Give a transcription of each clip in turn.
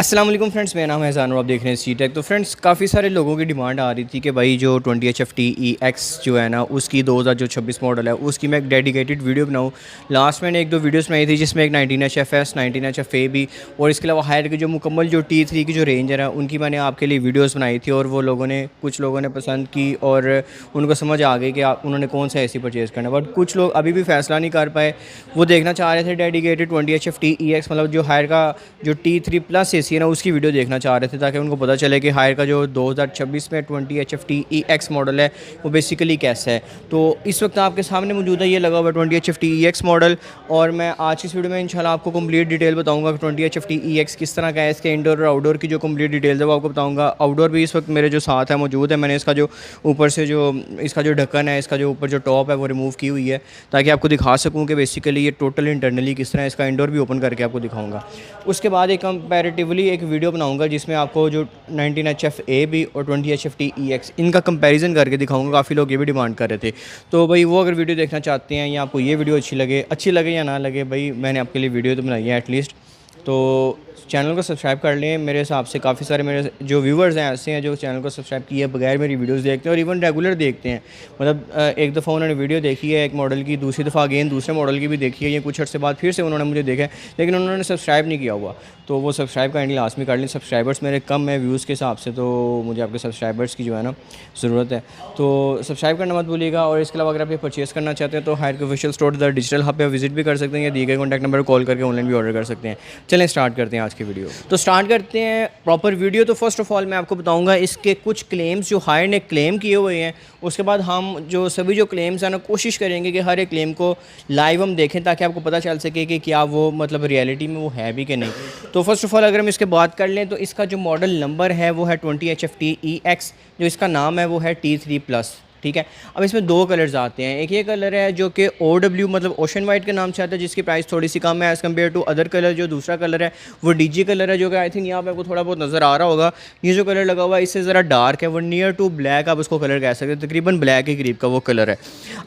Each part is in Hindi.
अस्सलाम वालेकुम फ्रेंड्स, मेरा नाम है जानवर, आप देख रहे हैं सी टेक। तो फ्रेंड्स, काफ़ी सारे लोगों की डिमांड आ रही थी कि भाई जो 20HFT-EX जो है ना, उसकी 2026 मॉडल है, उसकी मैं एक डेडिकेटेड वीडियो बनाऊँ। लास्ट मैंने एक दो वीडियोस बनाई थी, जिसमें एक 19HFS 19HFA भी, और इसके अलावा हायर की जो मुकम्मल जो T3 की जो रेंजर है उनकी मैंने आपके लिए वीडियोज़ बनाई थी। और वो कुछ लोगों ने पसंद की और उनको समझ आ गई कि उन्होंने कौन सा AC परचेज़ करना है। बट कुछ लोग अभी भी फ़ैसला नहीं कर पाए, वो देखना चाह रहे थे डेडिकेटेड 20HFT-EX, मतलब जो हायर का जो T3 प्लस AC है ना, उसकी वीडियो देखना चाह रहे थे, ताकि उनको पता चले कि हायर का जो 2026 में 20HFT-EX मॉडल है वो बेसिकली कैसा है। तो इस वक्त आपके सामने मौजूद है, ये लगा हुआ 20HFT-EX मॉडल, और मैं आज की इस वीडियो में इंशाल्लाह आपको कंप्लीट डिटेल बताऊंगा कि 20HFT-EX किस तरह का है, इसके इंडोर और आउटडोर की जो कंप्लीट डिटेल्स है वो आपको बताऊंगा। आउटडोर भी इस वक्त मेरे जो साथ है मौजूद है। मैंने इसका जो ऊपर से जो इसका जो ढक्कन है, इसका जो ऊपर जो टॉप है वो रिमूव की हुई है, ताकि आपको दिखा सकूँ कि बेसिकली ये टोटल इंटरनली किस तरह है। इसका इंडोर भी ओपन करके आपको दिखाऊंगा। उसके बाद एक कंपैरेटिवली एक वीडियो बनाऊंगा जिसमें आपको जो 19HFA भी और 20HFT-EX इनका कंपैरिजन करके दिखाऊंगा। काफ़ी लोग ये भी डिमांड कर रहे थे। तो भाई वो अगर वीडियो देखना चाहते हैं या आपको ये वीडियो अच्छी लगे या ना लगे, भाई मैंने आपके लिए वीडियो तो बनाई है एटलीस्ट, तो चैनल को सब्सक्राइब कर लें। मेरे हिसाब से काफ़ी सारे मेरे जो व्यूवर्स हैं ऐसे हैं जो चैनल को सब्सक्राइब किए बगैर मेरी वीडियोस देखते हैं और इवन रेगुलर देखते हैं। मतलब एक दफ़ा उन्होंने वीडियो देखी है एक मॉडल की, दूसरी दफ़ा अगेन दूसरे मॉडल की भी देखी है, ये कुछ अर्से बाद फिर से उन्होंने मुझे देखा है, लेकिन उन्होंने सब्सक्राइब नहीं किया हुआ। तो वो सब्सक्राइब काइंडली लाजमी कर लें। सब्सक्राइबर्स मेरे कम है व्यूज़ के हिसाब से, तो मुझे आपके सब्सक्राइबर्स की जो है ना ज़रूरत है। तो सब्सक्राइब करना मत भूलिएगा। और इसके अलावा अगर आप ये परचेज़ करना चाहते हैं तो हायर के official store the digital hub पे विजिट भी कर सकते हैं, या दिए गए कॉन्टैक्ट नंबर पर कॉल करके ऑनलाइन भी ऑर्डर कर सकते हैं। चलें स्टार्ट करते हैं आज की वीडियो। तो स्टार्ट करते हैं प्रॉपर वीडियो। तो फर्स्ट ऑफ ऑल मैं आपको बताऊंगा इसके कुछ क्लेम्स जो हायर ने क्लेम किए हुए हैं। उसके बाद हम जो सभी जो क्लेम्स हैं ना, कोशिश करेंगे कि हर एक क्लेम को लाइव हम देखें, ताकि आपको पता चल सके कि क्या वो मतलब रियलिटी में वो है भी कि नहीं। तो फर्स्ट ऑफ ऑल अगर हम इसके बात कर लें तो इसका जो मॉडल नंबर है वो है 20HFT-EX, जो इसका नाम है वो है T3 प्लस। ठीक है। अब इसमें दो कलर्स आते हैं। एक ये कलर है जो कि OW मतलब ओशन वाइट के नाम से आता है, जिसकी प्राइस थोड़ी सी कम है as compare to other colour. जो दूसरा कलर है वो DG कलर है, जो कि आई थिंक यहाँ पे आपको थोड़ा बहुत नज़र आ रहा होगा। ये जो कलर लगा हुआ है इससे ज़रा डार्क है, वो नियर टू ब्लैक आप उसको कलर कह सकते हैं, तकरीबन ब्लैक के करीब का वो कलर है।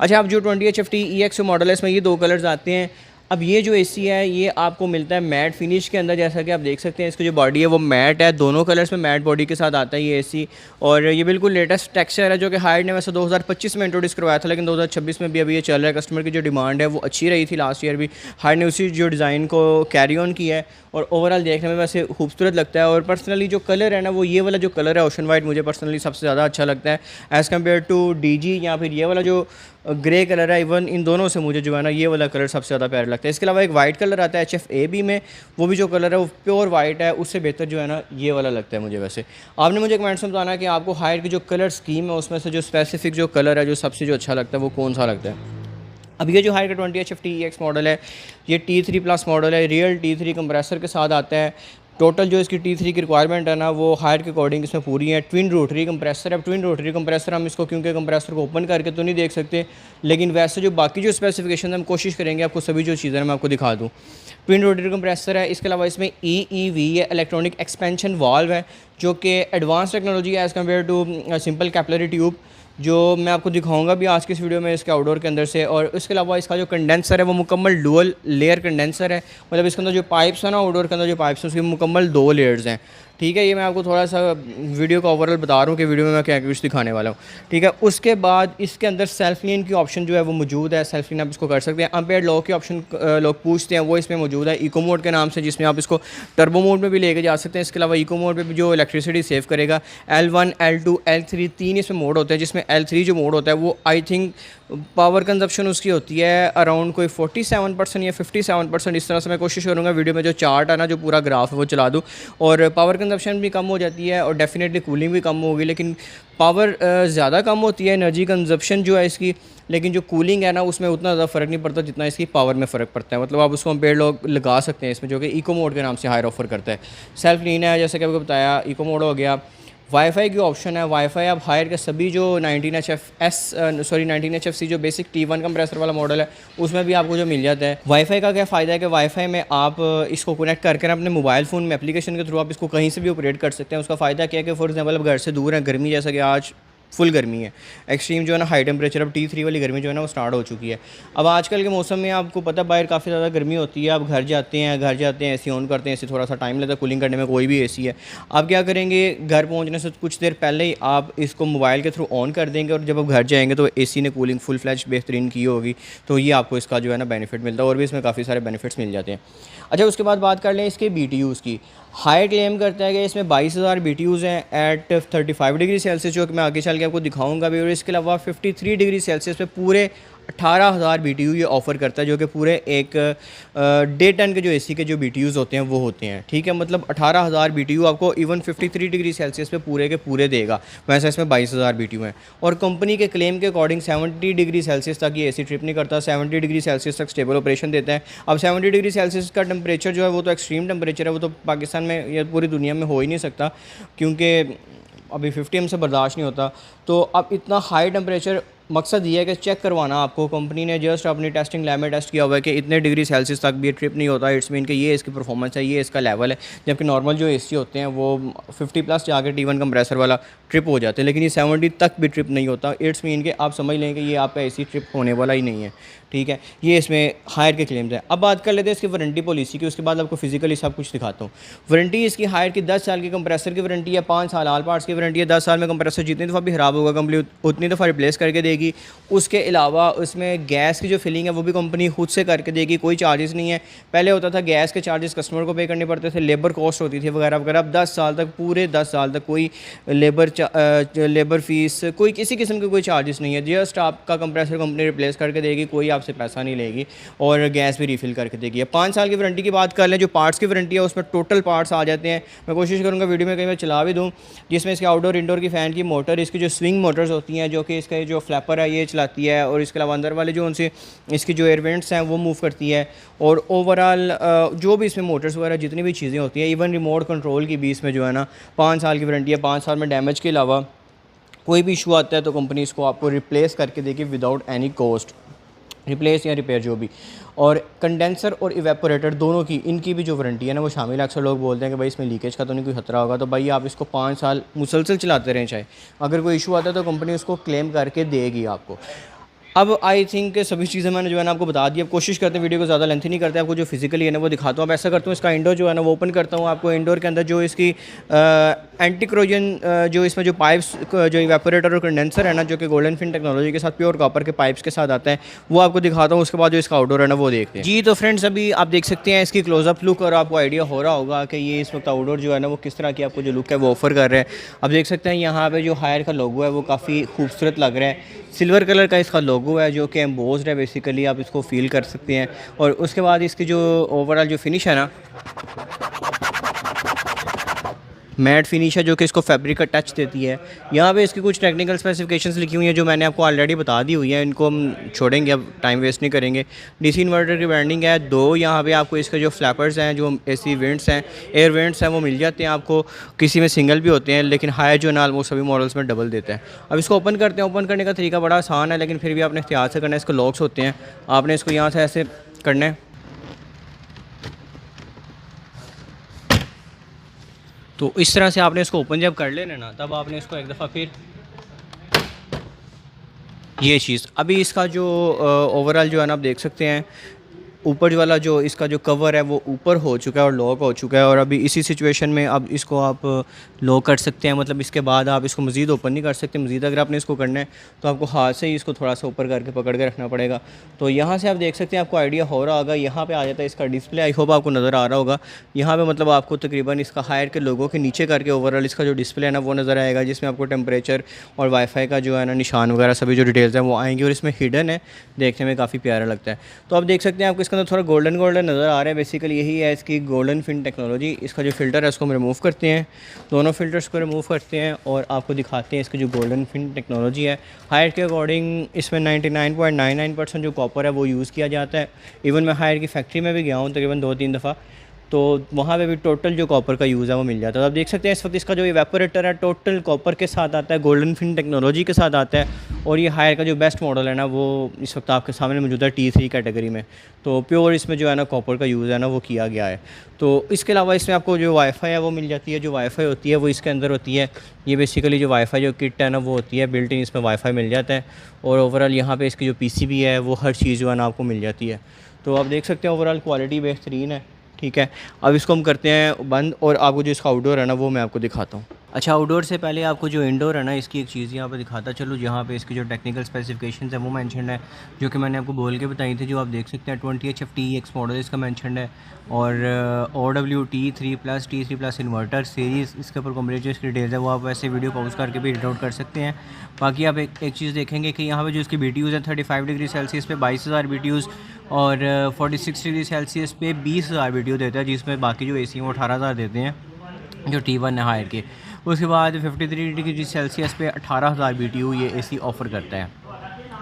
अच्छा, अब जो 20HFT-EX मॉडल है इसमें ये दो कलर्स आते हैं। अब ये जो AC है ये आपको मिलता है मैट फिनिश के अंदर, जैसा कि आप देख सकते हैं इसकी जो बॉडी है वो मैट है, दोनों कलर्स में मैट बॉडी के साथ आता है ये AC। और ये बिल्कुल लेटेस्ट टेक्सचर है, जो कि हायर ने वैसे 2025 में इंट्रोड्यूस करवाया था, लेकिन 2026 में भी अभी ये चल रहा है। कस्टमर की जो डिमांड है वो अच्छी रही थी लास्ट ईयर भी, हायर ने उसी जो डिज़ाइन को कैरी ऑन किया है और ओवरऑल देखने में वैसे खूबसूरत लगता है। और पर्सनली जो कलर है ना, वो ये वाला जो कलर है ओशन वाइट, मुझे पर्सनली सबसे ज़्यादा अच्छा लगता है एज़ कम्पेयर टू DG या फिर ये वाला जो ग्रे कलर है। इवन इन दोनों से मुझे जो है ना ये वाला कलर सबसे ज़्यादा प्यारा लगता है। इसके अलावा एक वाइट कलर आता है HFA में, वो भी जो कलर है वो प्योर वाइट है, उससे बेहतर जो है ना ये वाला लगता है मुझे। वैसे आपने मुझे कमेंट्स में बताना है कि आपको हायर की जो कलर स्कीम है उसमें से जो स्पेसिफिक जो कलर है जो सबसे जो अच्छा लगता है वो कौन सा लगता है। अब ये जो हायर का 20HFT-EX मॉडल है ये T3 प्लस मॉडल है, रियल T3 कंप्रेसर के साथ आता है। टोटल जो इसकी T3 की रिक्वायरमेंट है ना वो हायर के अकॉर्डिंग इसमें पूरी है। ट्विन रोटरी कंप्रेसर है। ट्विन रोटरी कंप्रेसर हम इसको क्योंकि कंप्रेसर को ओपन करके तो नहीं देख सकते, लेकिन वैसे जो बाकी जो स्पेसिफिकेशन है हम कोशिश करेंगे आपको सभी जो चीज़ें मैं आपको दिखा दूँ। ट्विन रोटरी कंप्रेसर है। इसके अलावा इसमें EEV है, इलेक्ट्रॉनिक एक्सपेंशन वाल्व है, जो कि एडवांस टेक्नोलॉजी है as compare to simple capillary tube, जो मैं आपको दिखाऊंगा भी आज की इस वीडियो में इसके आउटडोर के अंदर से। और इसके अलावा इसका जो कंडेंसर है वो मुकम्मल डुअल लेयर कंडेंसर है, मतलब इसके अंदर जो पाइप्स है ना आउटडोर के अंदर जो पाइप्स हैं उसके मुकम्मल 2 लेयर्स हैं। ठीक है, ये मैं आपको थोड़ा सा वीडियो का ओवरऑल बता रहा हूँ कि वीडियो में मैं क्या कुछ दिखाने वाला हूँ। ठीक है, उसके बाद इसके अंदर सेल्फ क्लीन की ऑप्शन जो है वो मौजूद है। सेल्फ क्लीन आप इसको कर सकते हैं। अम्पेयर लॉक की ऑप्शन लोग पूछते हैं, वो इसमें मौजूद है इको मोड के नाम से, जिसमें आप इसको टर्बो मोड में भी लेके जा सकते हैं। इसके अलावा इको मोड में भी जो इलेक्ट्रिसिटी सेव करेगा, L1 L2 L3 तीन इसमें मोड होते हैं, जिसमें L3 जो मोड होता है वो आई थिंक पावर कंजप्शन उसकी होती है अराउंड कोई 47% या 57%, इस तरह से। मैं कोशिश करूँगा वीडियो में जो चार्ट है ना जो पूरा ग्राफ है वो चला दूँ। और पावर कंजप्शन भी कम हो जाती है और डेफिनेटली कूलिंग भी कम होगी, लेकिन पावर ज़्यादा कम होती है, एनर्जी कंजप्शन जो है इसकी, लेकिन जो कूलिंग है ना उसमें उतना ज़्यादा फ़र्क नहीं पड़ता जितना इसकी पावर में फ़र्क पड़ता है। मतलब आप उसको अम्पेयर लोग लगा सकते हैं इसमें, जो कि इको मोड के नाम से हायर ऑफर करता है। सेल्फ क्लीन है जैसे कि आपको बताया, इको मोड हो गया। वाईफाई की ऑप्शन है। वाईफाई आप हायर के सभी जो 19HFC जो बेसिक T1 कंप्रेसर वाला मॉडल है उसमें भी आपको जो मिल जाता है। वाईफाई का क्या फ़ायदा है कि वाईफाई में आप इसको कनेक्ट करके अपने मोबाइल फ़ोन में एप्लीकेशन के थ्रू आप इसको कहीं से भी ऑपरेट कर सकते हैं। उसका फ़ायदा क्या है कि फॉर एग्जांपल आप घर से दूर हैं, गर्मी जैसा कि आज फुल गर्मी है, एक्सट्रीम जो है ना हाई टेम्परेचर, अब T3 वाली गर्मी जो है ना वो स्टार्ट हो चुकी है। अब आजकल के मौसम में आपको पता है बाहर काफ़ी ज़्यादा गर्मी होती है। आप घर जाते हैं एसी ऑन करते हैं, एसी थोड़ा सा टाइम लगता है कूलिंग करने में, कोई भी एसी है। आप क्या करेंगे, घर पहुंचने से कुछ देर पहले ही आप इसको मोबाइल के थ्रू ऑन कर देंगे, और जब आप घर जाएंगे तो एसी ने कूलिंग फुल फ्लैश बेहतरीन की होगी, तो ये आपको इसका जो है ना बेनिफिट मिलता है, और भी इसमें काफ़ी सारे बेनिफिट्स मिल जाते हैं। अच्छा, उसके बाद बात कर लें इसके BTUs की। हाई क्लेम करता है कि इसमें 22,000 BTUs हैं एट 35 डिग्री सेल्सियस, जो कि मैं आगे चल के आपको दिखाऊंगा भी। और इसके अलावा 53 डिग्री सेल्सियस पे पूरे 18,000 BTU ये ऑफ़र करता है, जो कि पूरे एक डे 10 के जो एसी के जो BTUs होते हैं वो होते हैं, ठीक है। मतलब 18,000 BTU आपको इवन 53 डिग्री सेल्सियस पे पूरे के पूरे देगा। वैसे इसमें 22,000 BTU हैं, और कंपनी के क्लेम के अकॉर्डिंग 70 डिग्री सेल्सियस तक ये एसी ट्रिप नहीं करता, 70 डिग्री सेल्सियस तक स्टेबल ऑपरेशन देता है। अब 70 डिग्री सेल्सियस का टेम्परेचर जो है वो तो एक्सट्रीम टेम्परेचर है, वो तो पाकिस्तान में या पूरी दुनिया में हो ही नहीं सकता, क्योंकि अभी 50 हमसे बर्दाश्त नहीं होता। तो अब इतना हाई टेम्परेचर, मकसद ये है कि चेक करवाना आपको। कंपनी ने जस्ट अपनी टेस्टिंग लैब में टेस्ट किया हुआ है कि इतने डिग्री सेल्सियस तक भी ये ट्रिप नहीं होता। इट्स मीन कि ये इसकी परफॉर्मेंस है, ये इसका लेवल है। जबकि नॉर्मल जो एसी होते हैं वो 50+ जाकर T1 कंप्रेसर वाला ट्रिप हो जाते हैं, लेकिन ये 70 तक भी ट्रिप नहीं होता। इट्स मीन कि आप समझ लें कि ये आपका एसी ट्रिप होने वाला ही नहीं है, ठीक है। ये इसमें हायर के क्लेम्स हैं। अब बात कर लेते हैं इसकी वारंटी पॉलिसी की, उसके बाद आपको फिजिकली सब कुछ दिखाता हूँ। वारंटी इसकी हायर की 10 साल की कंप्रेसर की वारंटी है, 5 साल आल पार्ट्स की वारंटी है। 10 साल में कंप्रेसर जितनी दफ़ा भी ख़राब होगा कंपनी उतनी दफ़ा रिप्लेस करके देगी। उसके अलावा उसमें गैस की जो फिलिंग है वो भी कंपनी खुद से करके देगी, कोई चार्जेस नहीं है। पहले होता था गैस के चार्जेस कस्टमर को पे करने पड़ते थे, लेबर कॉस्ट होती थी वगैरह वगैरह। अब 10 साल तक, पूरे 10 साल तक कोई लेबर फीस, कोई किसी किस्म के कोई चार्जेस नहीं है। जस्ट आपका कंप्रेसर कंपनी रिप्लेस करके देगी, कोई आपसे पैसा नहीं लेगी, और गैस भी रिफ़िल करके देगी। अब 5 साल की वारंटी की बात कर लें, जो पार्ट्स की वारंटी है उसमें टोटल पार्ट्स आ जाते हैं। मैं कोशिश करूँगा वीडियो में कहीं मैं चला भी दूँ, जिसमें इसके आउटडोर इंडोर की फ़ैन की मोटर, इसकी जो स्विंग मोटर्स होती हैं, जो कि इसका जो फ्लैपर है ये चलाती है, और इसके अलावा अंदर वाले जो उनसे इसकी जो एयर वेंट्स हैं वो मूव करती है। और ओवरऑल जो भी इसमें मोटर्स वगैरह जितनी भी चीज़ें होती हैं, इवन रिमोट कंट्रोल की भी इसमें जो है ना 5 साल की वारंटी है। 5 साल में डैमेज के अलावा कोई भी इशू आता है तो कंपनी इसको आपको रिप्लेस करके देगी विदाउट एनी कॉस्ट, रिप्लेस या रिपेयर जो भी। और कंडेंसर और इवेपोरेटर दोनों की, इनकी भी जो वारंटी है ना वो शामिल है। अक्सर लोग बोलते हैं कि भाई इसमें लीकेज का तो नहीं कोई खतरा होगा, तो भाई आप इसको 5 साल मुसलसल चलाते रहें, चाहे अगर कोई इशू आता है तो कंपनी उसको क्लेम करके देगी आपको। अब आई थिंक सभी चीज़ें मैंने जो है ना आपको बता दी। अब कोशिश करते हैं वीडियो को ज़्यादा लेंथी नहीं करते, आपको जो फिजिकली है ना वो दिखाता हूँ। अब ऐसा करता हूँ, इसका इंडोर जो है ना वो ओपन करता हूँ। आपको इंडोर के अंदर जो इसकी एंटी क्रोजन जो इसमें जो पाइप्स जो इवेपोरेटर और कंडेंसर है ना, जो कि गोल्डन फिन टेक्नोलॉजी के साथ प्योर कॉपर के पाइप्स के साथ आता है, वो आपको दिखाता हूँ। उसके बाद जो इसका आउटडोर है ना वो देखते हैं जी। तो फ्रेंड्स अभी आप देख सकते हैं इसकी क्लोजअप लुक, और आपको आइडिया हो रहा होगा कि ये इस वक्त आउटडोर जो है ना वो किस तरह की आपको जो लुक है वो ऑफर कर रहा है। अब देख सकते हैं यहाँ पे जो हायर का लोगो है वो काफ़ी खूबसूरत लग रहा है। सिल्वर कलर का इसका लोगो है जो कि एम्बोस्ड है, बेसिकली आप इसको फील कर सकते हैं। और उसके बाद इसकी जो ओवरऑल जो फिनिश है ना, मैट फिनिश है, जो कि इसको फैब्रिक का टच देती है। यहाँ पे इसकी कुछ टेक्निकल स्पेसिफिकेशंस लिखी हुई हैं जो मैंने आपको ऑलरेडी बता दी हुई है, इनको हम छोड़ेंगे, अब टाइम वेस्ट नहीं करेंगे। डीसी इन्वर्टर की वाइंडिंग है 2। यहाँ पे आपको इसके जो फ्लैपर्स हैं, जो एसी वेंट्स हैं, एयर वेंट्स हैं, वो मिल जाते हैं आपको। किसी में सिंगल भी होते हैं, लेकिन हाई जो ना वो सभी मॉडल्स में डबल देता है। अब इसको ओपन करते हैं। ओपन करने का तरीका बड़ा आसान है, लेकिन फिर भी आपने एहतियात से करना है। इसको लॉक्स होते हैं, आपने इसको यहाँ से ऐसे करना है, तो इस तरह से आपने इसको ओपन जब कर लेना ना, तब आपने इसको एक दफ़ा फिर ये चीज़। अभी इसका जो ओवरऑल जो है ना आप देख सकते हैं, ऊपर वाला जो इसका जो कवर है वो ऊपर हो चुका है और लॉक हो चुका है। और अभी इसी सिचुएशन में अब इसको आप लॉक कर सकते हैं, मतलब इसके बाद आप इसको मज़ीद ओपन नहीं कर सकते। मज़ीद अगर आपने इसको करना है तो आपको हाथ से ही इसको थोड़ा सा ऊपर करके पकड़ के रखना पड़ेगा। तो यहाँ से आप देख सकते हैं, आपको आइडिया हो रहा होगा, यहाँ पे आ जाता है इसका डिस्प्ले। आई होप आपको नज़र आ रहा होगा। यहाँ पे मतलब आपको तकरीबन इसका हायर के लोगों के नीचे करके ओवरऑल इसका जो डिस्प्ले है ना वो नज़र आएगा, जिसमें आपको टेम्परेचर और वाईफाई का जो है ना निशान वगैरह सभी जो डिटेल्स हैं वो आएंगी। और इसमें हिडन है, देखने में काफ़ी प्यारा लगता है। तो आप देख सकते हैं आपको इसके अंदर थोड़ा गोल्डन नज़र आ रहा है। बेसिकली यही है इसकी गोल्डन फिन टेक्नोलॉजी। इसका जो फ़िल्टर है उसको हम रिमूव करते हैं, दोनों फ़िल्टर्स को रिमूव करते हैं और आपको दिखाते हैं इसकी जो गोल्डन फिन टेक्नोलॉजी है। हायर के अकॉर्डिंग इसमें 99.99% जो कॉपर है वो यूज़ किया जाता है। इवन मैं हायर की फैक्ट्री में भी गया हूँ तकरीबन 2-3 दफ़ा, तो वहाँ पे भी टोटल जो कॉपर का यूज़ है वो मिल जाता है। तो आप देख सकते हैं इस वक्त इसका जो इवेपोरेटर है टोटल कॉपर के साथ आता है, गोल्डन फिन टेक्नोलॉजी के साथ आता है। और ये हायर का जो बेस्ट मॉडल है ना वो इस वक्त आपके सामने मौजूद है T3 कैटेगरी में। तो प्योर इसमें जो है ना कॉपर का यूज़ है ना वो किया गया है। तो इसके अलावा इसमें आपको जो वाईफाई है वो मिल जाती है। जो वाईफाई होती है वो इसके अंदर होती है। ये बेसिकली जो वाईफाई जो किट है ना वो होती है बिल्ट इन, इसमें वाईफाई मिल जाता है। और ओवरऑल यहाँ पे इसकी जो पीसीबी है वो हर चीज़ जो है ना आपको मिल जाती है। तो आप देख सकते हैं ओवरऑल क्वालिटी बेहतरीन है। ठीक है, अब इसको हम करते हैं बंद और आपको जो इसका आउटडोर है ना वो मैं आपको दिखाता हूँ। अच्छा, आउटडोर से पहले आपको जो इंडोर है ना इसकी एक चीज़ यहाँ पे दिखाता चलो। यहाँ पे इसकी जो टेक्निकल स्पेसिफिकेशंस है वो मेंशन है, जो कि मैंने आपको बोल के बताई थी। जो आप देख सकते हैं 20HFTEX मॉडल इसका मेंशन है। और OWT3+T3+ इन्वर्टर सीरीज़ इसके ऊपर कंप्लीट जो इसकी डिटेल्स है वो आप वैसे वीडियो पॉज करके भी रीड आउट कर सकते हैं। बाकी आप एक चीज़ देखेंगे कि यहाँ पे जो इसकी BTUs है 35 डिग्री सेल्सियस पे 22,000 BTUs और 46 डिग्री सेल्सियस पे 20,000 BTU देता है, जिसमें बाकी जो AC हैं वो 18,000 देते हैं जो T1 है हायर के। उसके बाद 53 डिग्री सेल्सियस पे 18,000 BTU ये AC ऑफ़र करता है।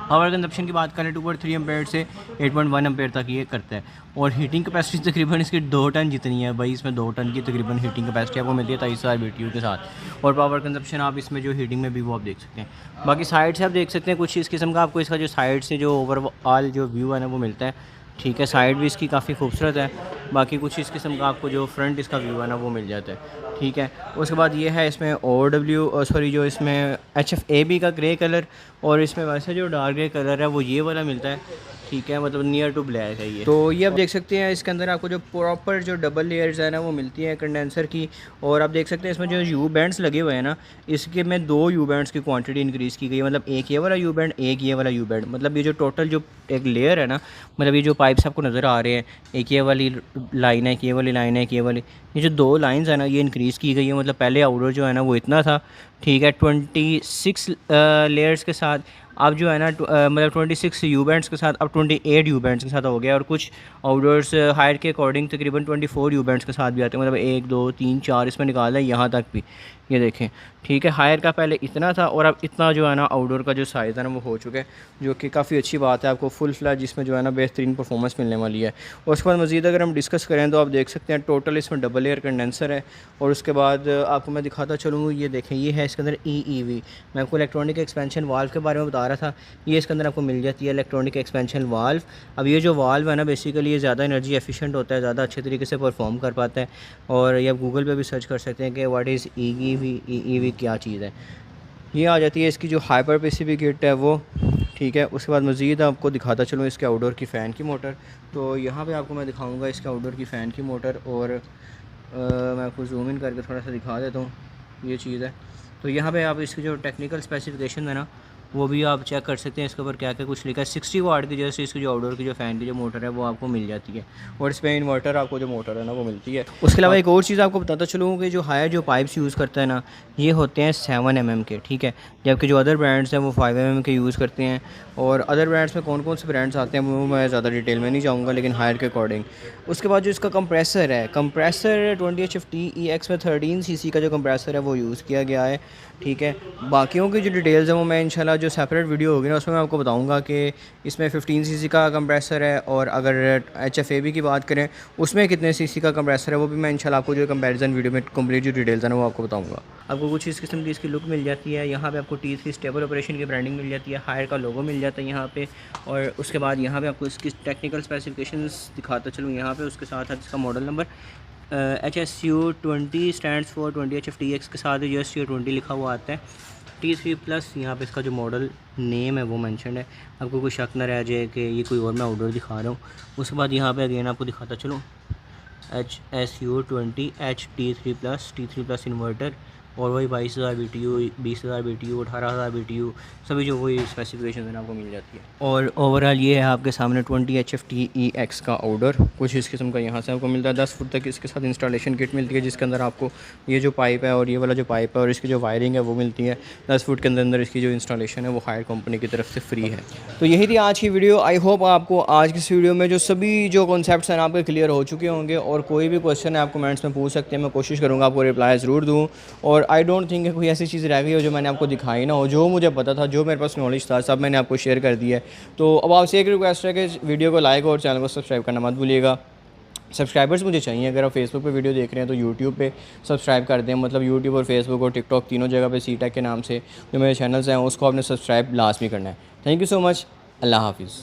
पावर कंजप्शन की बात करें 2.3 एम्पेयर से 8.1 एम्पेयर तक ये करता है। और हीटिंग कैपेसिटी तकरीबन इसकी 2 टन जितनी है भाई, इसमें 2 टन की तकरीबन हीटिंग कैपेसिटी आपको मिलती है 23,000 BTU के साथ। और पावर कंजप्शन आप इसमें जो हीटिंग में भी वो आप देख सकते हैं। बाकी साइड से आप देख सकते हैं कुछ इस किस्म का आपको इसका जो साइड से जो ओवरऑल जो व्यू है ना वो मिलता है। ठीक है, साइड भी इसकी काफ़ी खूबसूरत है। बाकी कुछ इस किस्म का आपको जो फ्रंट इसका व्यू है ना वो मिल जाता है। ठीक है, उसके बाद ये है इसमें जो इसमें HFAB का ग्रे कलर, और इसमें वैसे जो डार्क ग्रे कलर है वो ये वाला मिलता है। ठीक है, मतलब नियर टू ब्लैक है ये। तो ये आप देख सकते हैं इसके अंदर आपको जो प्रॉपर जो डबल लेयर्स है ना वो मिलती है कंडेंसर की। और आप देख सकते हैं इसमें जो यू बैंड्स लगे हुए हैं ना, इसके में 2 यू बैंड्स की क्वांटिटी इंक्रीज़ की गई है। मतलब एक ये वाला यू बैंड, एक ये वाला यू बैंड। मतलब ये जो टोटल जो एक लेयर है ना, मतलब ये जो पाइप्स आपको नज़र आ रहे हैं, एक ये वाली लाइन है, एक ये वाली लाइन है, एक ये वाली, ये जो 2 लाइन्स है ना ये इंक्रीज़ की गई है। मतलब पहले आउटडोर जो है ना वो इतना था। ठीक है, 26 लेयर्स के साथ अब जो है ना मतलब 26 यू बैंड्स के साथ अब 28 यू बैंड्स के साथ हो गया। और कुछ आउटडोर्स हायर के अकॉर्डिंग तकरीबन 24 यू बैंड्स के साथ भी आते हैं। मतलब 1 2 3 4 इसमें निकाला है यहाँ तक भी, ये देखें। ठीक है, हायर का पहले इतना था और अब इतना जो है ना आउटडोर का जो साइज़ है ना वो हो चुका है, जो कि काफ़ी अच्छी बात है। आपको फुल फ्लैश जिसमें जो है ना बेहतरीन परफॉर्मेंस मिलने वाली है। और उसके बाद मज़ीद अगर हम डिस्कस करें तो आप देख सकते हैं टोटल इसमें डबल एयर कंडेंसर है। और उसके बाद आपको मैं दिखाता चलूँ, ये देखें, ये है इसके अंदर EEV। मैं आपको इलेक्ट्रॉनिक एक्सपेंशन वाल्व के बारे में बता रहा था, ये इसके अंदर आपको मिल जाती है इलेक्ट्रॉनिक एक्सपेंशन वाल्व। अब ये जो वाल्व है ना बेसिकली ये ज़्यादा एनर्जी एफिशिएंट होता है, ज़्यादा अच्छे तरीके से परफॉर्म कर पाता है। और ये आप गूगल पे भी सर्च कर सकते हैं कि व्हाट इज़ EEV क्या चीज़ है। ये आ जाती है इसकी जो हाइपर पीसीबी किट है वो। ठीक है, उसके बाद मज़ीद आपको दिखाता चलूँ इसके आउटडोर की फ़ैन की मोटर। तो यहाँ पे आपको मैं दिखाऊंगा इसके आउटडोर की फ़ैन की मोटर। और मैं आपको जूम इन करके थोड़ा सा दिखा देता हूँ, ये चीज़ है। तो यहाँ पे आप इसकी जो टेक्निकल स्पेसिफिकेशन है ना वो भी आप चेक कर सकते हैं। इसके ऊपर क्या क्या कुछ लिखा है। 60 वाट की जैसे इसकी जो आउटडोर की जो फ़ैन की जो मोटर है वो आपको मिल जाती है। और इसमें इन्वर्टर आपको जो मोटर है ना वो मिलती है। उसके अलावा एक और चीज़ आपको बताता चलूँ कि जो हायर जो पाइप्स यूज़ करता है ना ये होते हैं 7 mm के। ठीक है, जबकि जो अदर ब्रांड्स हैं वो 5 mm के यूज़ करते हैं। और अदर ब्रांड्स में कौन कौन से ब्रांड्स आते हैं वो मैं ज़्यादा डिटेल में नहीं जाऊँगा, लेकिन हायर के अकॉर्डिंग। उसके बाद जो इसका कंप्रेसर है, कंप्रेसर 20HFTEX में 13 cc का जो कंप्रेसर है वो यूज़ किया गया है। ठीक है, बाकियों की जो डिटेल्स हैं वो मैं इंशाल्लाह जो सेपरेट वीडियो होगी ना उसमें मैं आपको बताऊंगा कि इसमें 15 cc का कंप्रेसर है। और अगर HFAB की बात करें उसमें कितने cc का कंप्रेसर है वो भी मैं इंशाल्लाह आपको जो कंपैरिजन वीडियो में कंप्लीट जो डिटेल्स है ना वो आपको बताऊंगा। आपको कुछ इस किस्म की इसकी लुक मिल जाती है। यहाँ पे आपको T3 स्टेबल ऑपरेशन की ब्रांडिंग मिल जाती है, हायर का लोगो मिल जाता है यहाँ पे। और उसके बाद यहाँ पे आपको इसकी टेक्निकल स्पेसिफिकेशंस दिखाता चलूँ यहाँ पे। उसके साथ इसका model number HSU20 stands for 20HFTEX के साथ USU20 लिखा हुआ आता है। T3+ यहाँ पे इसका जो मॉडल नेम है वो मेंशन है, आपको कोई शक ना रह जाए कि ये कोई और मैं आउटडोर दिखा रहा हूँ। उसके बाद यहाँ पे अगेन आपको दिखाता चलूँ HSU20 T3+ इन्वर्टर। और वही 22,000 BTU, 20,000 BTU, 18,000 BTU सभी जो वही स्पेसिफिकेशन है आपको मिल जाती है। और ओवरऑल ये है आपके सामने 20HFTEX का आउटडोर कुछ इस किस्म का यहाँ से आपको मिलता है। 10 फुट तक इसके साथ इंस्टॉलेशन किट मिलती है, जिसके अंदर आपको ये जो पाइप है और ये वाला जो पाइप है और इसकी जो वायरिंग है वो मिलती है। 10 फुट के अंदर इसकी जो इंस्टॉलेशन है वो हायर कंपनी की तरफ से फ्री है। तो यही थी आज की वीडियो। आई होप आपको आज की इस वीडियो में जो सभी जो कॉन्सेप्ट्स हैं आपके क्लियर हो चुके होंगे। और कोई भी क्वेश्चन है आप कमेंट्स में पूछ सकते हैं, मैं कोशिश करूँगा आपको रिप्लाई ज़रूर दूँ। और आई डोंट थिंक कोई ऐसी चीज़ रह गई हो जो मैंने आपको दिखाई ना हो। जो मुझे पता था, जो मेरे पास नॉलेज था, सब मैंने आपको शेयर कर दिया है। तो अब आपसे एक रिक्वेस्ट है कि वीडियो को लाइक और चैनल को सब्सक्राइब करना मत भूलिएगा। सब्सक्राइबर्स मुझे चाहिए। अगर आप फेसबुक पे वीडियो देख रहे हैं तो यूट्यूब पे सब्सक्राइब कर दें, मतलब यूट्यूब और फेसबुक और टिकटॉक तीनों जगह पे सी टेक के नाम से जो मेरे चैनल्स हैं उसको आपने सब्सक्राइब लाजमी करना है। Thank you so much. अल्लाह हाफ़िज़।